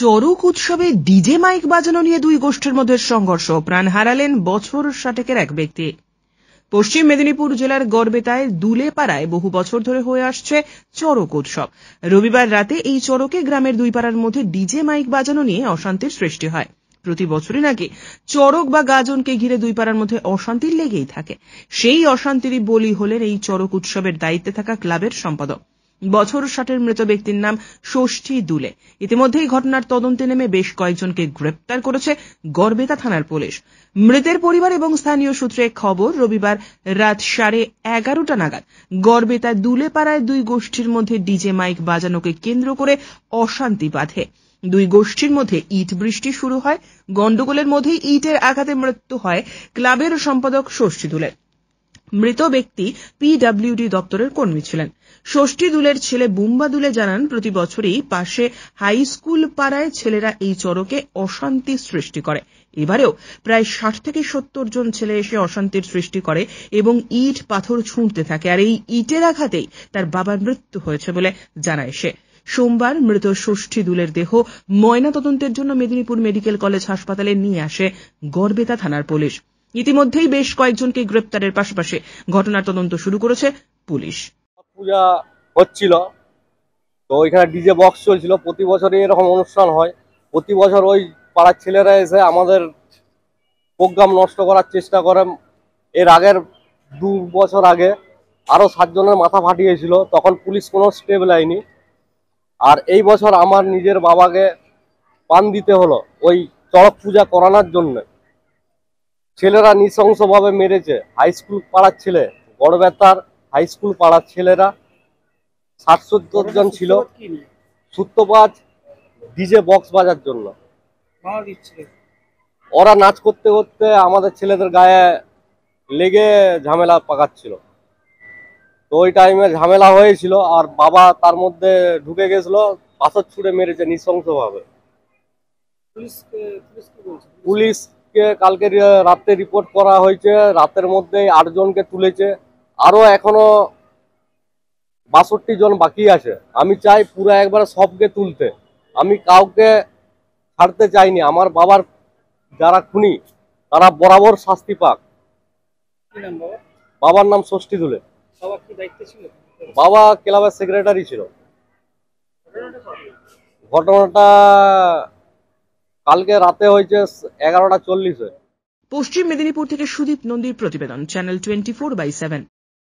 চড়ক উৎসবে DJ mic বাজানো নিয়ে দুই গোষ্ঠীর মধ্যে সংঘর্ষ, প্রাণ হারালেন বছর 60-এর এক ব্যক্তি। পশ্চিম মেদিনীপুর জেলার গড়বেতায় দুলেপাড়ায় বহু বছর ধরে হয়ে আসছে চড়ক উৎসব। রবিবার রাতে এই চড়কে গ্রামের দুই পাড়ার মধ্যে ডিজে মাইক বাজানো নিয়ে অশান্তির সৃষ্টি হয়। প্রতি বছরই নাকি চড়ক বা গাজনকে ঘিরে দুই পাড়ার মধ্যে অশান্তি লেগেই থাকে। সেই অশান্তিরই বলি হলেন এই চড়ক উৎসবের দায়িত্বে থাকা ক্লাবের সম্পাদক। বছর 60-এর মৃত ব্যক্তির নাম ষষ্ঠী দুলে। ইতিমধ্যেই ঘটনার তদন্তে নেমে বেশ কয়েকজনকে গ্রেপ্তার করেছে গড়বেতা থানার পুলিশ। মৃতের পরিবার এবং স্থানীয় সূত্রে খবর, রবিবার রাত 11:30 নাগাদ গড়বেতা দুলেপাড়ায় দুই গোষ্ঠীর মধ্যে ডিজে মাইক বাজানোকে কেন্দ্র করে অশান্তি বাধে। দুই গোষ্ঠীর মধ্যে ইট বৃষ্টি শুরু হয়। গন্ডগোলের মধ্যেই ইটের আঘাতে মৃত্যু হয় ক্লাবের সম্পাদক ষষ্ঠী দুলের। মৃত ব্যক্তি পিডব্লিউডি দপ্তরের কর্মী ছিলেন। ষষ্ঠী দুলের ছেলে বুম্বা দুলে জানান, প্রতি বছরই পাশে হাই স্কুল পাড়ায় ছেলেরা এই চড়কে অশান্তি সৃষ্টি করে। এবারেও প্রায় 60 থেকে 70 জন ছেলে এসে অশান্তির সৃষ্টি করে এবং ইট পাথর ছুঁড়তে থাকে। আর এই ইটের আঘাতেই তার বাবার মৃত্যু হয়েছে বলে জানায় সে। সোমবার মৃত ষষ্ঠী দুলের দেহ ময়না তদন্তের জন্য মেদিনীপুর মেডিকেল কলেজ হাসপাতালে নিয়ে আসে গড়বেতা থানার পুলিশ। ইতিমধ্যেই বেশ কয়েকজনকে গ্রেপ্তারের পাশাপাশি ঘটনার তদন্ত শুরু করেছে পুলিশ। পূজা হচ্ছিল, তো ওইখানে ডিজে বক্স চলছিল। প্রতি বছরই এরকম অনুষ্ঠান হয়। প্রতি বছর ওই পাড়ার ছেলেরা এসে আমাদের প্রোগ্রাম নষ্ট করার চেষ্টা করে। এর আগের 2 বছর আগে আরো 7 জনের মাথা ফাটিয়েছিল, তখন পুলিশ কোনো স্টেপ নেয়নি। আর এই বছর আমার নিজের বাবাকে পান দিতে হলো ওই চড়ক পূজা করানোর জন্য। ছেলেরা নৃশংসভাবে মেরেছে। হাই স্কুল পাড়ার ছেলে, গড়বেতার হাই স্কুল পাড়ার ছেলেরা 60-70 জন ছিল। সূত্রপাত ডিজে বক্স বাজার জন্য। ওরা নাচ করতে করতে আমাদের ছেলেদের গায়ে লেগে ঝামেলা পাকাচ্ছিল। তো ওই টাইমে ঝামেলা হয়েছিল, আর বাবা তার মধ্যে ঢুকে গেছিল, পাথর ছুঁড়ে মেরেছে নৃশংসভাবে। পুলিশকে কালকে রাতে রিপোর্ট করা হয়েছে। রাতের মধ্যে 8 জনকে তুলেছে। আরো এখনো 62 জন বাকি আছে। আমি চাই পুরো একবারে সবকে তুলতে। আমি কাউকে ছাড়তে চাইনি। আমার বাবার যারা খুনি তারা বরাবর শাস্তি পাক। বাবার নাম ষষ্ঠী দুলে। বাবা ক্লাবের সেক্রেটারি ছিল। ঘটনাটা কালকে রাতে হয়েছে 11:40-এ। পশ্চিম মেদিনীপুর থেকে সুদীপ নন্দীর প্রতিবেদন, চ্যানেল 24/7।